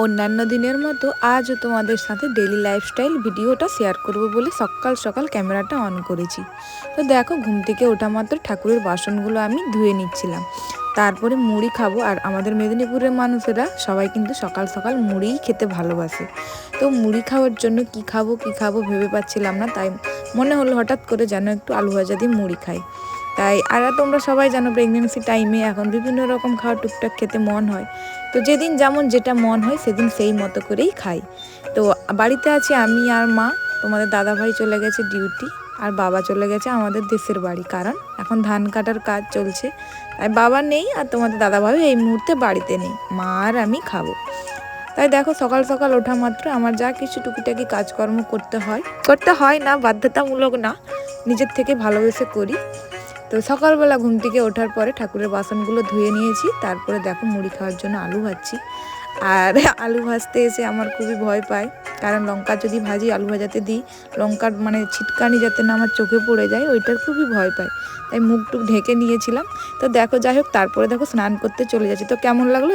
অন্যান্য দিনের মতো আজও তোমাদের সাথে ডেইলি লাইফস্টাইল ভিডিওটা শেয়ার করব বলে সকাল সকাল ক্যামেরাটা অন করেছি। তো দেখো, ঘুম থেকে ওঠা মাত্র ঠাকুরের বাসনগুলো আমি ধুয়ে নিচ্ছিলাম। তারপরে মুড়ি খাবো, আর আমাদের মেদিনীপুরের মানুষেরা সবাই কিন্তু সকাল সকাল মুড়িই খেতে ভালোবাসে। তো মুড়ি খাওয়ার জন্য কি খাবো ভেবে পাচ্ছিলাম না, তাই মনে হলো হঠাৎ করে যেন একটু আলু ভাজা দিয়ে মুড়ি খাই। তাই আর তোমরা সবাই জানো, প্রেগনেন্সি টাইমে এখন বিভিন্ন রকম খাওয়া টুকটাক খেতে মন হয়। তো যেদিন যেমন যেটা মন হয় সেদিন সেই মতো করেই খাই। তো বাড়িতে আছি আমি আর মা। তোমাদের দাদাভাই চলে গেছে ডিউটি, আর বাবা চলে গেছে আমাদের দেশের বাড়ি, কারণ এখন ধান কাটার কাজ চলছে। তাই বাবা নেই, আর তোমাদের দাদাভাই এই মুহূর্তে বাড়িতে নেই। মা আর আমি খাবো। তাই দেখো, সকাল সকাল ওঠা মাত্র আমার যা কিছু টুকিটাকি কাজকর্ম করতে হয় না, বাধ্যতামূলক না, নিজের থেকে ভালোবেসে করি। তো সকালবেলা ঘুম থেকে ওঠার পরে ঠাকুরের বাসনগুলো ধুয়ে নিয়েছি। তারপরে দেখো, মুড়ি খাওয়ার জন্য আলু ভাজছি। আর আলু ভাজতে এসে আমার খুবই ভয় পায়, কারণ লঙ্কা যদি ভাজি আলু ভাজাতে দিই, লঙ্কার মানে ছিটকানি যাতে না আমার চোখে পড়ে যায়, ওইটার খুবই ভয় পায়। তাই মুখ টুক ঢেকে নিয়েছিলাম। তো দেখো, যাই হোক, তারপরে দেখো স্নান করতে চলে যাচ্ছি। তো কেমন লাগলো